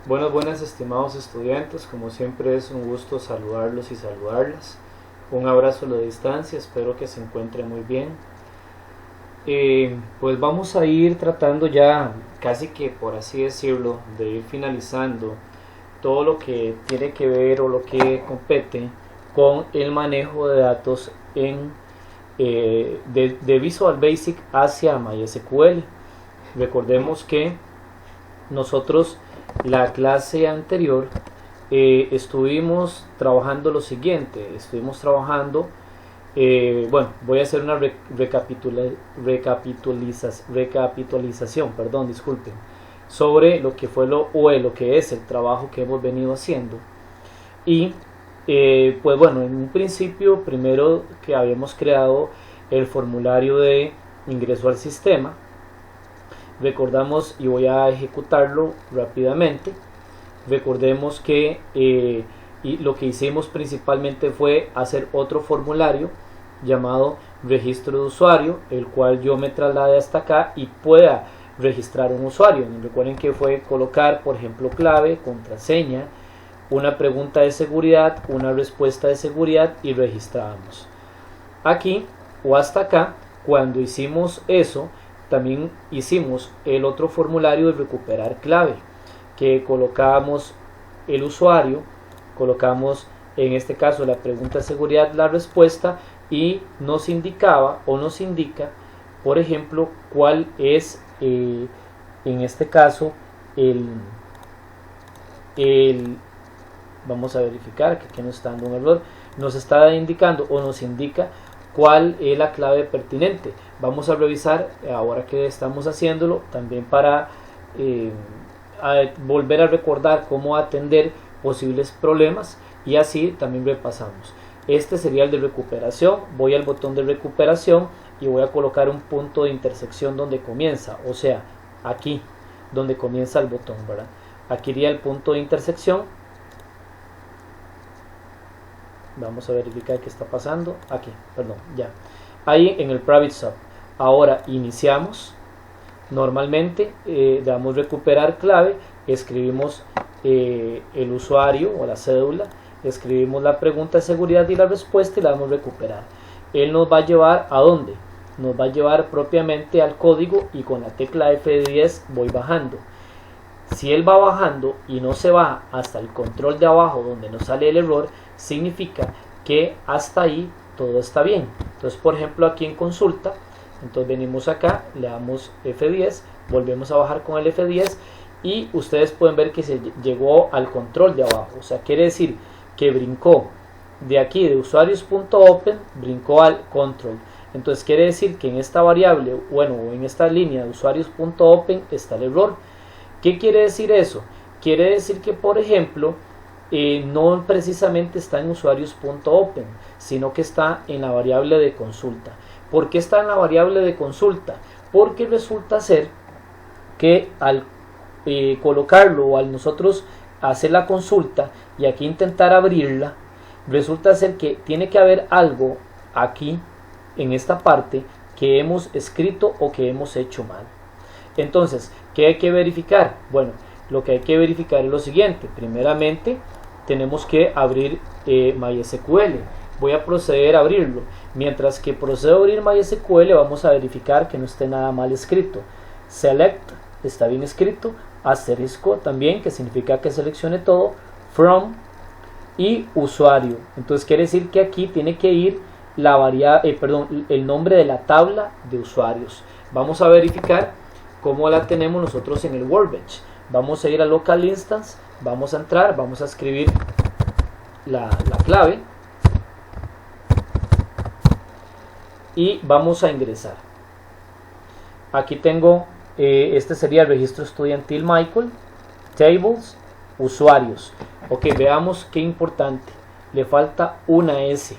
Buenas estimados estudiantes, como siempre es un gusto saludarlos y saludarlas. Un abrazo a la distancia, espero que se encuentren muy bien. Pues vamos a ir tratando ya, casi que por así decirlo, de ir finalizando todo lo que tiene que ver o lo que compete con el manejo de datos de Visual Basic hacia MySQL. Recordemos que nosotros la clase anterior estuvimos trabajando lo siguiente, estuvimos trabajando, voy a hacer una recapitalización, disculpen, sobre lo que fue lo que es el trabajo que hemos venido haciendo. Y pues bueno, en un principio, primero que habíamos creado el formulario de ingreso al sistema. Recordamos, y voy a ejecutarlo rápidamente. Recordemos que y lo que hicimos principalmente fue hacer otro formulario llamado registro de usuario, el cual yo me trasladé hasta acá y pueda registrar un usuario. Recuerden que fue colocar, por ejemplo, clave, contraseña, una pregunta de seguridad, una respuesta de seguridad y registramos. Aquí o hasta acá, cuando hicimos eso, también hicimos el otro formulario de recuperar clave, que colocábamos el usuario, colocamos en este caso la pregunta de seguridad, la respuesta, y nos indicaba o nos indica, por ejemplo, cuál es en este caso vamos a verificar que aquí nos está dando un error, nos está indicando o nos indica cuál es la clave pertinente. Vamos a revisar ahora que estamos haciéndolo también para volver a recordar cómo atender posibles problemas, y así también repasamos. Este sería el de recuperación. Voy al botón de recuperación y voy a colocar un punto de intersección donde comienza, o sea, aquí donde comienza el botón, ¿verdad? Aquí iría el punto de intersección. Vamos a verificar qué está pasando. Aquí, perdón, ya. Ahí en el private sub. Ahora iniciamos. Normalmente damos recuperar clave, escribimos el usuario o la cédula, escribimos la pregunta de seguridad y la respuesta y la damos recuperar. Él nos va a llevar ¿a dónde? Nos va a llevar propiamente al código, y con la tecla F10 voy bajando. Si él va bajando y no se va hasta el control de abajo donde nos sale el error, significa que hasta ahí todo está bien. Entonces, por ejemplo, aquí en consulta, entonces venimos acá, le damos F10, volvemos a bajar con el F10 y ustedes pueden ver que se llegó al control de abajo. O sea, quiere decir que brincó de aquí de usuarios.open, brincó al control. Entonces quiere decir que en esta variable, bueno, en esta línea de usuarios.open está el error. ¿Qué quiere decir eso? Quiere decir que, por ejemplo, no precisamente está en usuarios.open, sino que está en la variable de consulta. ¿Por qué está en la variable de consulta? Porque resulta ser que al colocarlo o al nosotros hacer la consulta y aquí intentar abrirla, resulta ser que tiene que haber algo aquí en esta parte que hemos escrito o que hemos hecho mal. Entonces, ¿qué hay que verificar? Bueno, lo que hay que verificar es lo siguiente. Primeramente, tenemos que abrir MySQL. Voy a proceder a abrirlo. Mientras que procedo a abrir MySQL, vamos a verificar que no esté nada mal escrito. Select está bien escrito. Asterisco también, que significa que seleccione todo. From y usuario. Entonces quiere decir que aquí tiene que ir la variable, el nombre de la tabla de usuarios. Vamos a verificar cómo la tenemos nosotros en el Workbench. Vamos a ir a local instance, vamos a entrar, vamos a escribir la clave y vamos a ingresar. Aquí tengo, este sería el registro estudiantil Michael, tables, usuarios. Ok, veamos qué importante, le falta una S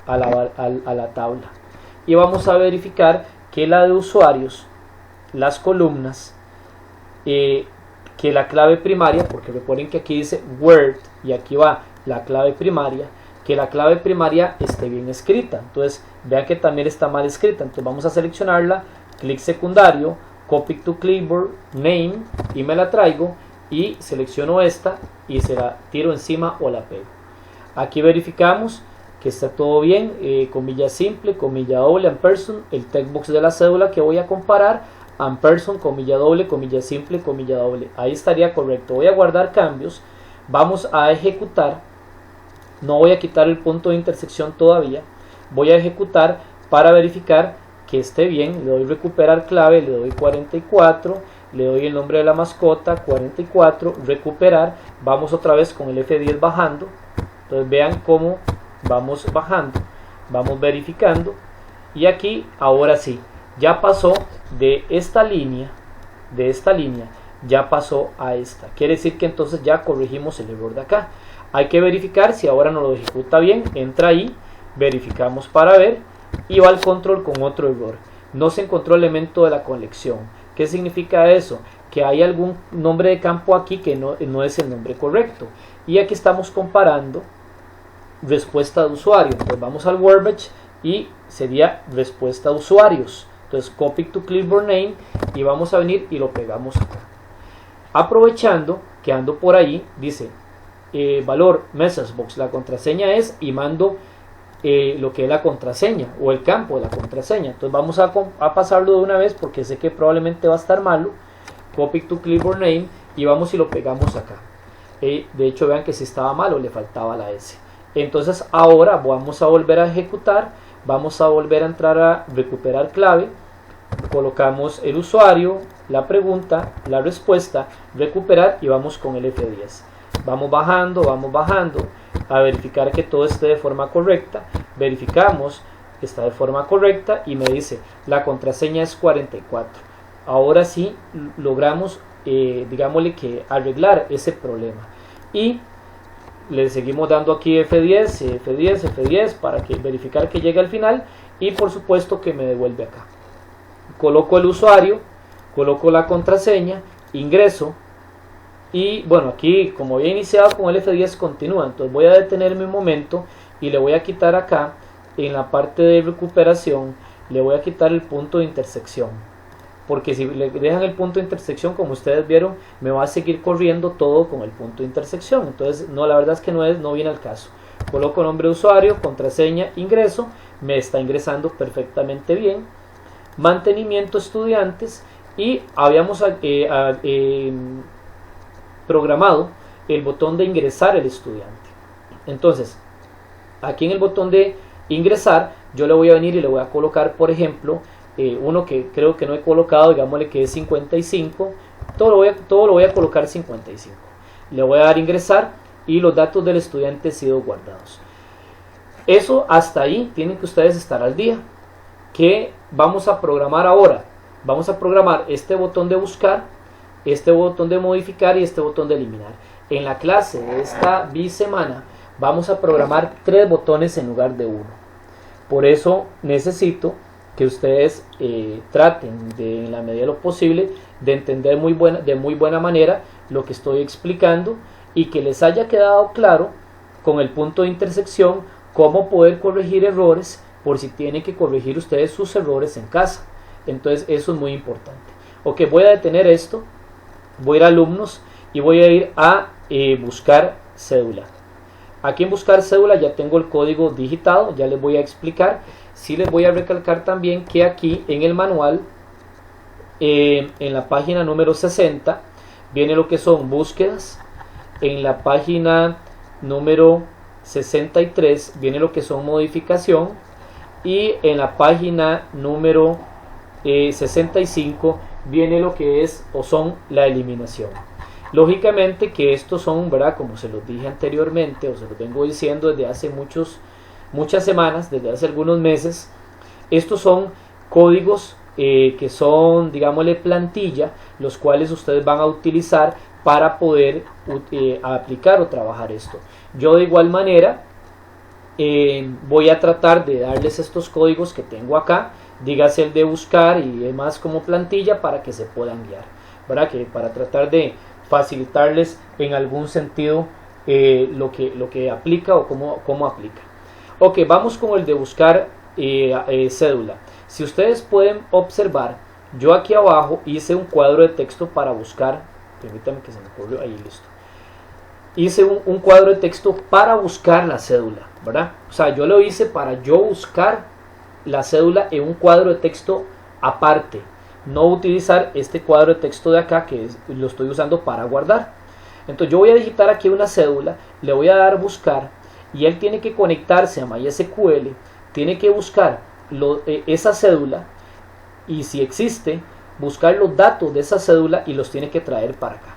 a la tabla, y vamos a verificar que la de usuarios, las columnas, que la clave primaria, porque recuerden que aquí dice Word y aquí va la clave primaria, que la clave primaria esté bien escrita. Entonces vean que también está mal escrita, entonces vamos a seleccionarla, clic secundario, copy to clipboard, name, y me la traigo y selecciono esta y se la tiro encima o la pego. Aquí verificamos que está todo bien, comilla simple, comilla doble, ampersand, el textbox de la cédula que voy a comparar, ampersand, comilla doble, comilla simple, comilla doble. Ahí estaría correcto. Voy a guardar cambios, vamos a ejecutar, no voy a quitar el punto de intersección todavía, voy a ejecutar para verificar que esté bien, le doy recuperar clave, le doy 44, le doy el nombre de la mascota, 44, recuperar, vamos otra vez con el F10 bajando, entonces vean cómo vamos bajando, vamos verificando, y aquí ahora sí, ya pasó de esta línea, ya pasó a esta, quiere decir que entonces ya corregimos el error de acá. Hay que verificar si ahora no lo ejecuta bien, entra ahí, verificamos para ver, y va al control con otro error, no se encontró el elemento de la colección. ¿Qué significa eso? Que hay algún nombre de campo aquí que no es el nombre correcto, y aquí estamos comparando respuesta de usuario. Pues vamos al workbench y sería respuesta de usuarios, entonces copy to clipboard name y vamos a venir y lo pegamos acá, aprovechando que ando por ahí, dice valor message box, la contraseña es, y mando lo que es la contraseña o el campo de la contraseña. Entonces vamos a pasarlo de una vez porque sé que probablemente va a estar malo, copy to clipboard name y vamos y lo pegamos acá. De hecho vean que si estaba malo le faltaba la S. Entonces ahora vamos a volver a ejecutar, vamos a volver a entrar a recuperar clave, colocamos el usuario, la pregunta, la respuesta, recuperar y vamos con el F10. Vamos bajando a verificar que todo esté de forma correcta, verificamos que está de forma correcta y me dice la contraseña es 44. Ahora sí logramos digámosle que arreglar ese problema y le seguimos dando aquí F10, F10, F10 para verificar que llegue al final y por supuesto que me devuelve acá. Coloco el usuario, coloco la contraseña, ingreso y bueno, aquí como había iniciado con el F10 continúa, entonces voy a detenerme un momento y le voy a quitar acá en la parte de recuperación, le voy a quitar el punto de intersección, porque si le dejan el punto de intersección, como ustedes vieron, me va a seguir corriendo todo con el punto de intersección. Entonces no, la verdad es que no viene al caso. Coloco nombre de usuario, contraseña, ingreso, me está ingresando perfectamente bien. Mantenimiento estudiantes y habíamos programado el botón de ingresar el estudiante. Entonces aquí en el botón de ingresar yo le voy a venir y le voy a colocar, por ejemplo, uno que creo que no he colocado, digámosle que es 55, todo lo voy a colocar 55. Le voy a dar ingresar y los datos del estudiante han sido guardados. Eso hasta ahí tienen que ustedes estar al día. ¿Qué vamos a programar ahora? Vamos a programar este botón de buscar, este botón de modificar y este botón de eliminar. En la clase de esta bisemana vamos a programar 3 botones en lugar de 1. Por eso necesito que ustedes traten de, en la medida de lo posible, de entender de muy buena manera lo que estoy explicando y que les haya quedado claro con el punto de intersección cómo poder corregir errores por si tienen que corregir ustedes sus errores en casa. Entonces eso es muy importante. Ok, voy a detener esto, voy a ir a alumnos y voy a ir a buscar cédula. Aquí en buscar cédula ya tengo el código digitado, ya les voy a explicar. Sí les voy a recalcar también que aquí en el manual, en la página número 60, viene lo que son búsquedas. En la página número 63 viene lo que son modificación. Y en la página número 65 viene lo que es o son la eliminación. Lógicamente que estos son, ¿verdad? Como se los dije anteriormente o se los vengo diciendo desde hace muchas semanas, desde hace algunos meses, estos son códigos que son, digámosle, plantilla, los cuales ustedes van a utilizar para poder aplicar o trabajar esto. Yo de igual manera voy a tratar de darles estos códigos que tengo acá, dígase el de buscar y demás como plantilla para que se puedan guiar, ¿verdad? Que para tratar de facilitarles en algún sentido lo que aplica o cómo aplica. Ok, vamos con el de buscar cédula. Si ustedes pueden observar, yo aquí abajo hice un cuadro de texto para buscar permítame que se me ocurrió, ahí listo. Hice un cuadro de texto para buscar la cédula, ¿verdad? O sea, yo lo hice para yo buscar la cédula en un cuadro de texto aparte, no utilizar este cuadro de texto de acá que lo estoy usando para guardar. Entonces yo voy a digitar aquí una cédula, le voy a dar buscar y él tiene que conectarse a MySQL, tiene que buscar esa cédula y si existe, buscar los datos de esa cédula y los tiene que traer para acá.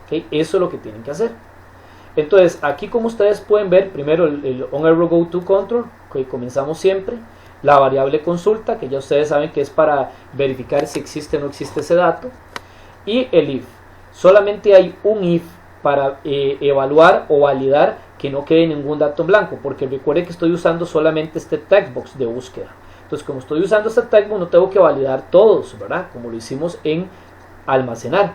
¿Okay? Eso es lo que tienen que hacer. Entonces aquí, como ustedes pueden ver, primero el onArrowGoToControl, que comenzamos siempre, la variable consulta, que ya ustedes saben que es para verificar si existe o no existe ese dato, y el if. Solamente hay un if para evaluar o validar que no quede ningún dato en blanco, porque recuerden que estoy usando solamente este textbox de búsqueda. Entonces, como estoy usando este textbox, no tengo que validar todos, ¿verdad? Como lo hicimos en almacenar.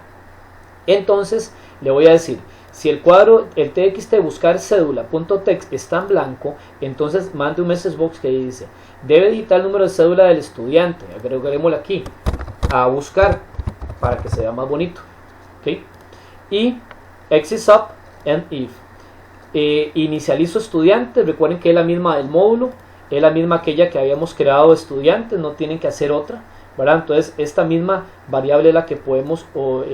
Entonces, le voy a decir, si el cuadro, el txt buscar cédula.text está en blanco, entonces mande un message box que dice, debe digitar el número de cédula del estudiante, agreguémosle aquí, a buscar, para que se vea más bonito. ¿Okay? Y exisUp and if. Inicializo estudiante, recuerden que es la misma del módulo, es la misma aquella que habíamos creado estudiantes, no tienen que hacer otra, ¿verdad? Entonces esta misma variable es la que podemos o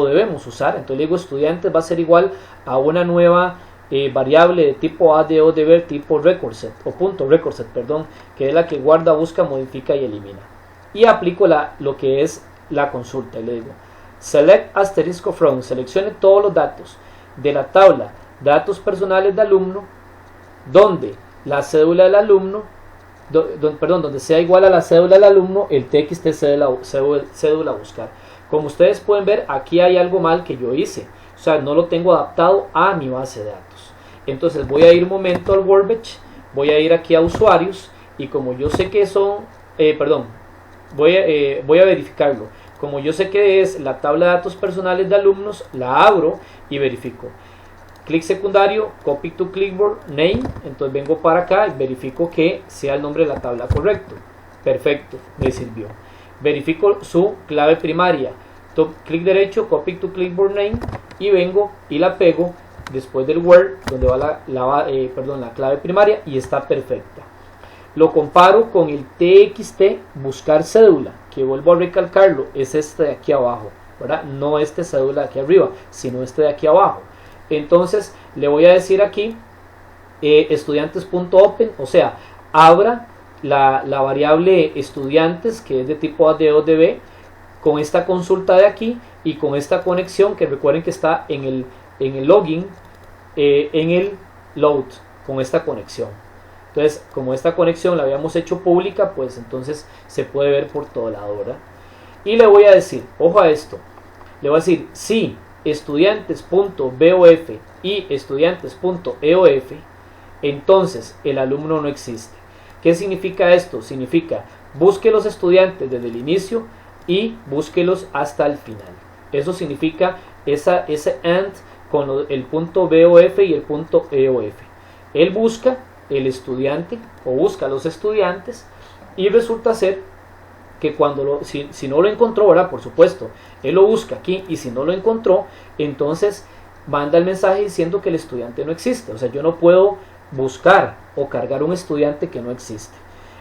debemos usar. Entonces le digo estudiantes va a ser igual a una nueva variable de tipo ADODeber tipo recordset o punto recordset, perdón, que es la que guarda, busca, modifica y elimina. Y aplico lo que es la consulta y le digo select asterisco from, seleccione todos los datos de la tabla datos personales de alumno donde la cédula del alumno, donde sea igual a la cédula del alumno el txt cédula buscar. Como ustedes pueden ver, aquí hay algo mal que yo hice, o sea, no lo tengo adaptado a mi base de datos. Entonces voy a ir un momento al workbench, voy a ir aquí a usuarios y como yo sé que son, voy a verificarlo. Como yo sé que es la tabla de datos personales de alumnos, la abro y verifico. Clic secundario, copy to clipboard, name, entonces vengo para acá y verifico que sea el nombre de la tabla correcto. Perfecto, me sirvió. Verifico su clave primaria, clic derecho, copy to clipboard name y vengo y la pego después del where, donde va la clave primaria y está perfecta. Lo comparo con el txt buscar cédula, que vuelvo a recalcarlo, es este de aquí abajo, ¿verdad? No este cédula de aquí arriba, sino este de aquí abajo. Entonces le voy a decir aquí estudiantes.open, o sea, abra la variable estudiantes, que es de tipo ADODB, con esta consulta de aquí y con esta conexión que recuerden que está en el login, en el load, con esta conexión. Entonces, como esta conexión la habíamos hecho pública, pues entonces se puede ver por todo lado, ¿verdad? Y le voy a decir, ojo a esto, le voy a decir, si estudiantes.bof y estudiantes.eof, entonces el alumno no existe. ¿Qué significa esto? Significa, busque los estudiantes desde el inicio y búsquelos hasta el final. Eso significa ese AND con el punto BOF y el punto EOF. Él busca el estudiante o busca los estudiantes y resulta ser que cuando si no lo encontró, ¿verdad? Por supuesto, él lo busca aquí y si no lo encontró, entonces manda el mensaje diciendo que el estudiante no existe. O sea, yo no puedo buscar o cargar un estudiante que no existe.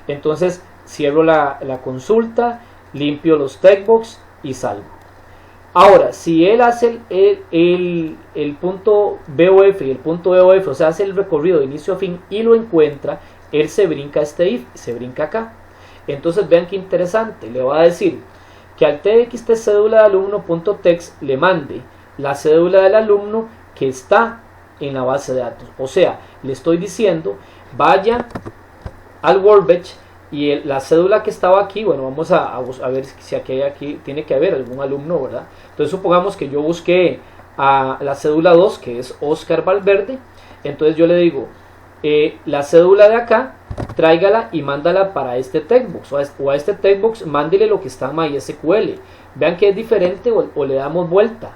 Entonces cierro la consulta, limpio los textbox y salgo. Ahora, si él hace el punto BOF y el punto EOF, o sea, hace el recorrido de inicio a fin y lo encuentra, él se brinca este if, se brinca acá. Entonces vean qué interesante, le va a decir que al txt cédula de alumno.text le mande la cédula del alumno que está en la base de datos. O sea, le estoy diciendo, vaya al workbench y la cédula que estaba aquí, bueno, vamos a ver si aquí tiene que haber algún alumno, ¿verdad? Entonces supongamos que yo busqué a la cédula 2, que es Oscar Valverde. Entonces yo le digo, la cédula de acá, tráigala y mándala para este textbox, o a este textbox mándele lo que está en MySQL. Vean que es diferente o le damos vuelta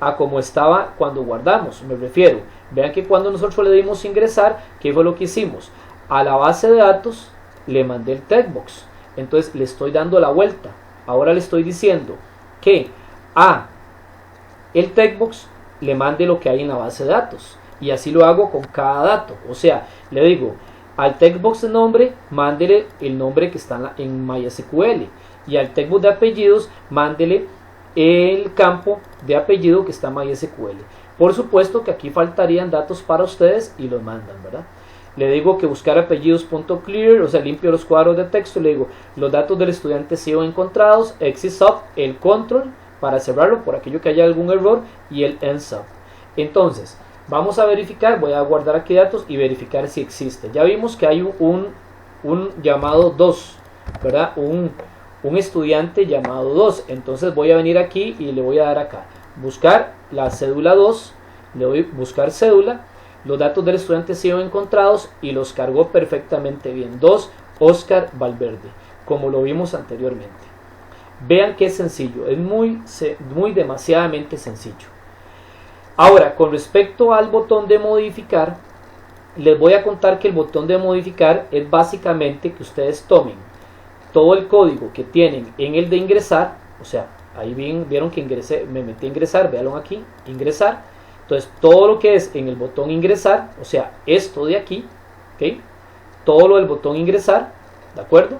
a como estaba cuando guardamos, me refiero. Vean que cuando nosotros le dimos ingresar, ¿qué fue lo que hicimos? A la base de datos le mandé el textbox, entonces le estoy dando la vuelta. Ahora le estoy diciendo que a el textbox le mande lo que hay en la base de datos. Y así lo hago con cada dato. O sea, le digo al textbox de nombre, mándele el nombre que está en MySQL. Y al textbox de apellidos, mándele el campo de apellido que está en MySQL. Por supuesto que aquí faltarían datos para ustedes y los mandan, ¿verdad? Le digo que buscar apellidos.clear, o sea, limpio los cuadros de texto. Le digo, los datos del estudiante han sido encontrados, exit sub, el control para cerrarlo por aquello que haya algún error y el end sub. Entonces, vamos a verificar, voy a guardar aquí datos y verificar si existe. Ya vimos que hay un llamado 2, ¿verdad? Un estudiante llamado 2. Entonces voy a venir aquí y le voy a dar acá, buscar la cédula 2, le doy buscar cédula. Los datos del estudiante han sido encontrados y los cargó perfectamente bien. 2, Oscar Valverde, como lo vimos anteriormente. Vean que es sencillo, es muy demasiadamente sencillo. Ahora, con respecto al botón de modificar, les voy a contar que el botón de modificar es básicamente que ustedes tomen todo el código que tienen en el de ingresar, o sea, ahí vieron que ingresé, me metí a ingresar, véanlo aquí, ingresar. Entonces, todo lo que es en el botón ingresar, o sea, esto de aquí, ¿ok? Todo lo del botón ingresar, ¿de acuerdo?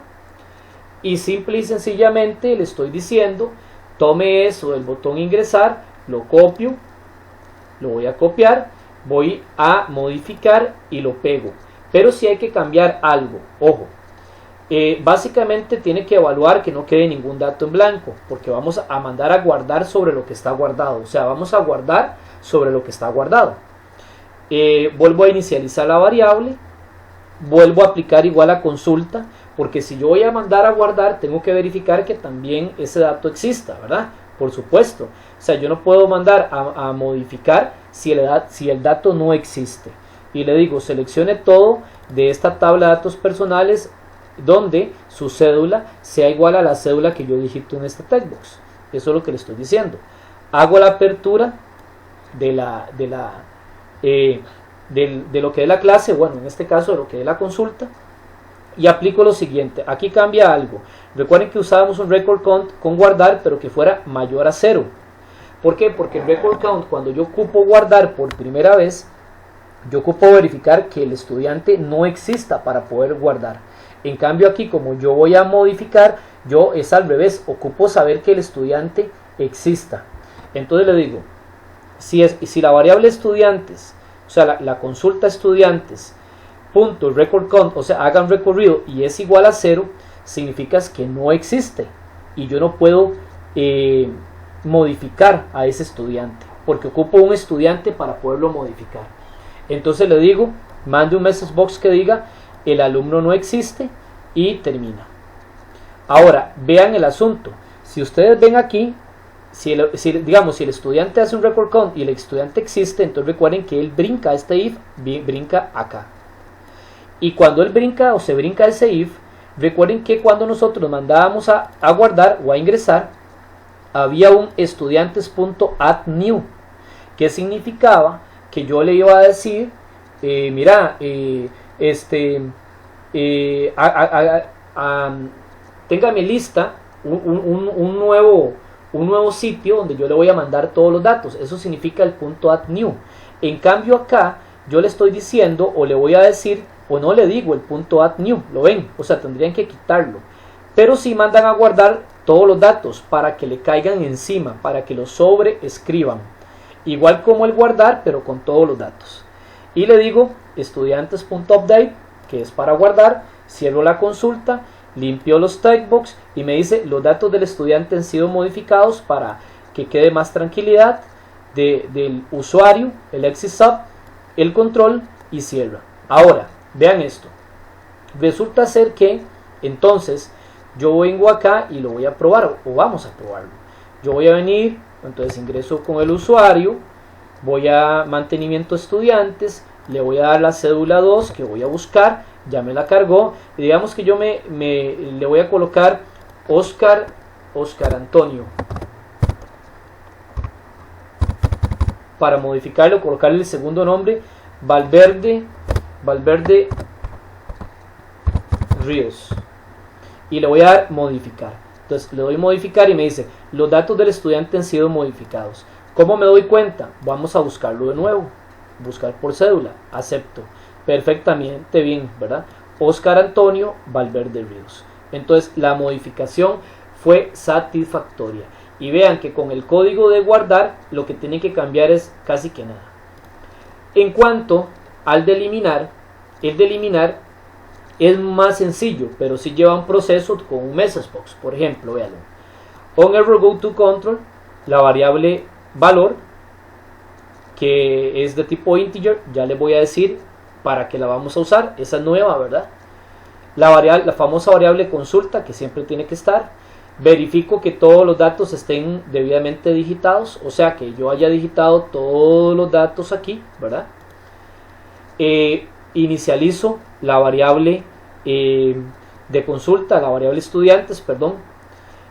Y simple y sencillamente le estoy diciendo, tome eso del botón ingresar, lo copio, lo voy a copiar, voy a modificar y lo pego. Pero si hay que cambiar algo, ojo, básicamente tiene que evaluar que no quede ningún dato en blanco, porque vamos a mandar a guardar sobre lo que está guardado, o sea, vamos a guardar sobre lo que está guardado. Vuelvo a inicializar la variable, vuelvo a aplicar igual a consulta, porque si yo voy a mandar a guardar, tengo que verificar que también ese dato exista, ¿verdad? Por supuesto, o sea, yo no puedo mandar a modificar si el dato no existe. Y le digo, seleccione todo de esta tabla de datos personales donde su cédula sea igual a la cédula que yo digito en este textbox. Eso es lo que le estoy diciendo. Hago la apertura de lo que es la clase, bueno, en este caso de lo que es la consulta, y aplico lo siguiente. Aquí cambia algo. Recuerden que usábamos un record count con guardar, pero que fuera mayor a 0. ¿Por qué? Porque el record count, cuando yo ocupo guardar por primera vez, yo ocupo verificar que el estudiante no exista para poder guardar. En cambio aquí, como yo voy a modificar, yo es al revés, ocupo saber que el estudiante exista. Entonces le digo, si la variable estudiantes, o sea, la consulta estudiantes, punto record count, o sea, hagan recorrido y es igual a 0, significa que no existe y yo no puedo modificar a ese estudiante, porque ocupo un estudiante para poderlo modificar. Entonces le digo, mande un message box que diga el alumno no existe y termina. Ahora, vean el asunto. Si ustedes ven aquí, si el estudiante hace un record count y el estudiante existe, entonces recuerden que él brinca este if, brinca acá. Y cuando él brinca o se brinca ese if, recuerden que cuando nosotros mandábamos a guardar o a ingresar, había un estudiantes.addNew, que significaba que yo le iba a decir, mira, tenga mi lista, un nuevo sitio donde yo le voy a mandar todos los datos. Eso significa el .addNew. En cambio acá yo le estoy diciendo o le voy a decir o no le digo el .addNew, ¿lo ven? O sea, tendrían que quitarlo. Pero sí mandan a guardar todos los datos para que le caigan encima, para que los sobreescriban. Igual como el guardar, pero con todos los datos. Y le digo estudiantes.update, que es para guardar, cierro la consulta, limpio los textbox y me dice los datos del estudiante han sido modificados para que quede más tranquilidad del usuario, el exit sub, el control y cierra. Ahora, vean esto. Resulta ser que entonces yo vengo acá y lo voy a probar o vamos a probarlo. Yo voy a venir, entonces ingreso con el usuario, voy a mantenimiento estudiantes, le voy a dar la cédula 2 que voy a buscar, ya me la cargó y digamos que yo le voy a colocar Oscar Antonio. Para modificarlo, colocarle el segundo nombre, Valverde Ríos. Y le voy a dar modificar. Entonces le doy modificar y me dice, los datos del estudiante han sido modificados. ¿Cómo me doy cuenta? Vamos a buscarlo de nuevo. Buscar por cédula. Acepto. Perfectamente bien, ¿verdad? Oscar Antonio Valverde Ríos. Entonces la modificación fue satisfactoria. Y vean que con el código de guardar lo que tienen que cambiar es casi que nada. En cuanto al de eliminar, el de eliminar es más sencillo, pero sí lleva un proceso con un message box. Por ejemplo, véanlo. On error go to control, la variable valor, que es de tipo integer, ya les voy a decir para qué la vamos a usar. Esa es nueva, ¿verdad? La famosa variable consulta, que siempre tiene que estar. Verifico que todos los datos estén debidamente digitados, o sea que yo haya digitado todos los datos aquí, ¿verdad? Inicializo la variable de consulta, la variable estudiantes, perdón,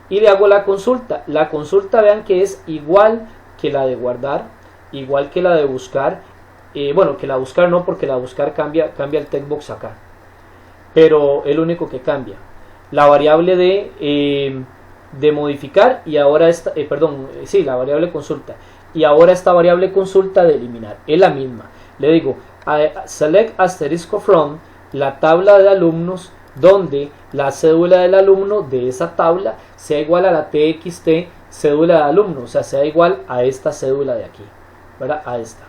y le hago la consulta. La consulta, vean que es igual que la de guardar, igual que la de buscar. Bueno, que la buscar no, porque la buscar cambia el textbox acá, pero es lo único que cambia. La variable de modificar y ahora esta, la variable consulta y ahora esta variable consulta de eliminar es la misma. Le digo select asterisco from la tabla de alumnos donde la cédula del alumno de esa tabla sea igual a la txt cédula de alumno, o sea, sea igual a esta cédula de aquí, ¿verdad? A esta.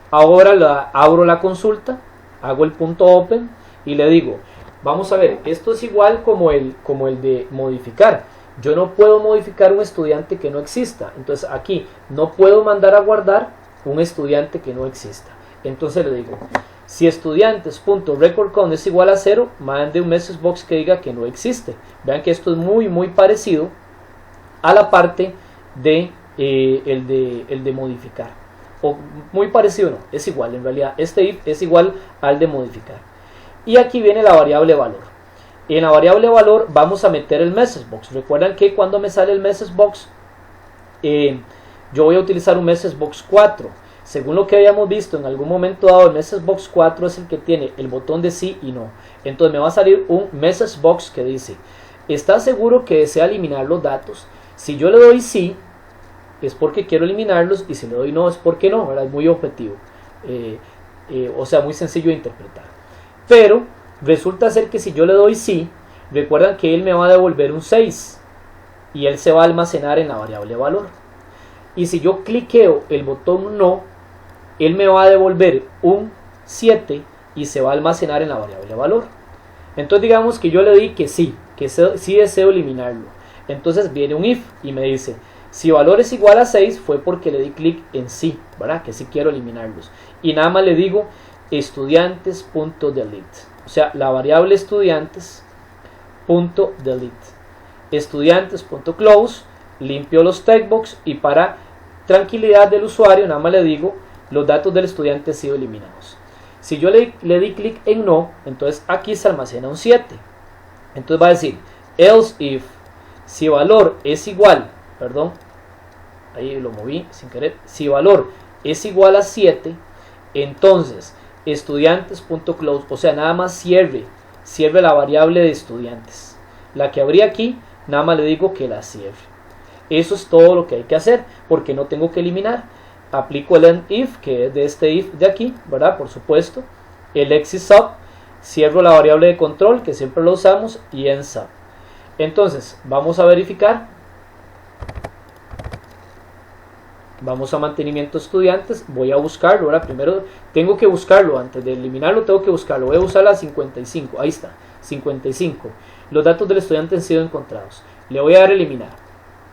Ahora abro la consulta, hago el punto open y le digo, vamos a ver, esto es igual como el de modificar. Yo no puedo modificar un estudiante que no exista. Entonces aquí no puedo mandar a guardar un estudiante que no exista. Entonces le digo, si estudiantes.recordCount es igual a 0, mande un message box que diga que no existe. Vean que esto es muy parecido a la parte de el de modificar. O muy parecido no, es igual. En realidad este if es igual al de modificar. Y aquí viene la variable valor. En la variable valor vamos a meter el message box. Recuerdan que cuando me sale el message box, yo voy a utilizar un message box 4. Según lo que habíamos visto en algún momento dado, el message box 4 es el que tiene el botón de sí y no. Entonces me va a salir un message box que dice, ¿está seguro que desea eliminar los datos? Si yo le doy sí, es porque quiero eliminarlos, y si le doy no, es porque no, ¿verdad? Es muy objetivo. O sea, muy sencillo de interpretar. Pero resulta ser que si yo le doy sí, recuerdan que él me va a devolver un 6 y él se va a almacenar en la variable valor. Y si yo cliqueo el botón no, él me va a devolver un 7 y se va a almacenar en la variable valor. Entonces digamos que yo le di que sí deseo eliminarlo. Entonces viene un if y me dice, si valor es igual a 6 fue porque le di clic en sí, ¿verdad? Que sí quiero eliminarlos. Y nada más le digo estudiantes.delete. O sea, la variable estudiantes.delete. Estudiantes.close. Limpio los textbox y para tranquilidad del usuario nada más le digo los datos del estudiante han sido eliminados. Si yo le di clic en no, entonces aquí se almacena un 7. Entonces va a decir else if, si valor es igual, ahí lo moví sin querer, si valor es igual a 7, entonces estudiantes.close, o sea, nada más cierre la variable de estudiantes, la que habría aquí, nada más le digo que la cierre. Eso es todo lo que hay que hacer, porque no tengo que eliminar. Aplico el end if, que es de este if de aquí, ¿verdad? Por supuesto. El exit sub, cierro la variable de control, que siempre lo usamos, y end sub. Entonces, vamos a verificar. Vamos a mantenimiento estudiantes, voy a buscarlo, ahora primero tengo que buscarlo, antes de eliminarlo tengo que buscarlo, voy a usar la 55, ahí está, 55, los datos del estudiante han sido encontrados, le voy a dar eliminar.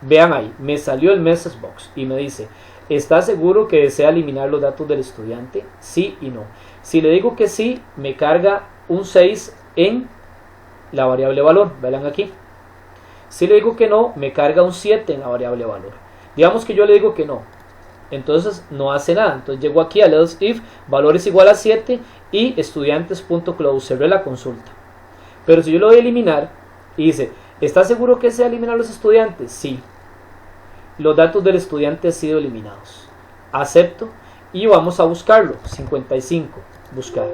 Vean ahí, me salió el message box y me dice, ¿está seguro que desea eliminar los datos del estudiante? Sí y no. Si le digo que sí, me carga un 6 en la variable valor, vean aquí. Si le digo que no, me carga un 7 en la variable valor. Digamos que yo le digo que no, entonces no hace nada. Entonces llego aquí al else if, valor es igual a 7 y estudiantes.close, cerré la consulta. Pero si yo lo voy a eliminar y dice, ¿está seguro que desea eliminar los estudiantes? Sí. Los datos del estudiante han sido eliminados. Acepto y vamos a buscarlo. 55. Buscar.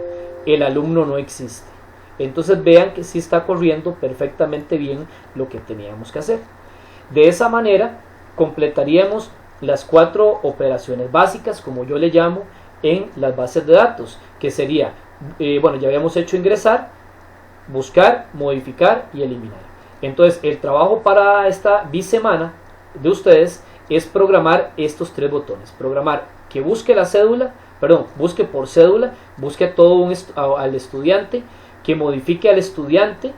El alumno no existe. Entonces vean que sí está corriendo perfectamente bien lo que teníamos que hacer. De esa manera completaríamos las 4 operaciones básicas, como yo le llamo, en las bases de datos, que sería, bueno, ya habíamos hecho ingresar, buscar, modificar y eliminar. Entonces el trabajo para esta bisemana de ustedes es programar estos 3 botones. Programar que busque la cédula, perdón, busque por cédula, busque a todo al estudiante, que modifique al estudiante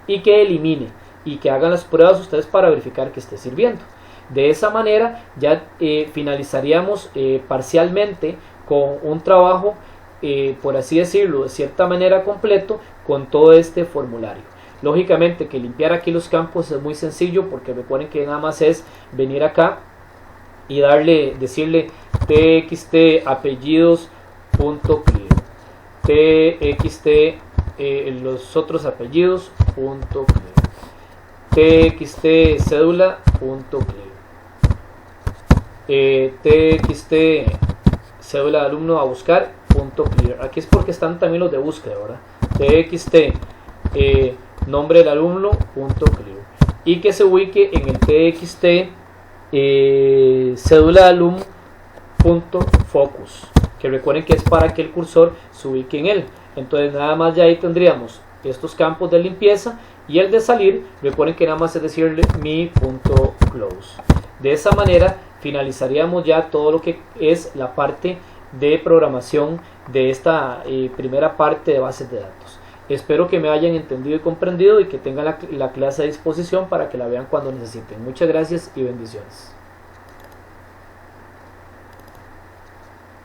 y que elimine y que hagan las pruebas ustedes para verificar que esté sirviendo. De esa manera ya finalizaríamos parcialmente con un trabajo, por así decirlo, de cierta manera completo con todo este formulario. Lógicamente que limpiar aquí los campos es muy sencillo, porque recuerden que nada más es venir acá y decirle txt apellidos.clear, txt los otros apellidos.clear, txt cédula.clear, txt cédula de alumno a buscar.clear. Aquí es porque están también los de búsqueda, ¿verdad? Txt nombre del alumno.clear, y que se ubique en el txt cédula de alumno.focus, que recuerden que es para que el cursor se ubique en él. Entonces nada más ya ahí tendríamos estos campos de limpieza, y el de salir, recuerden que nada más es decirle mi.close. De esa manera finalizaríamos ya todo lo que es la parte de programación de esta primera parte de bases de datos. Espero que me hayan entendido y comprendido, y que tengan la clase a disposición para que la vean cuando necesiten. Muchas gracias y bendiciones.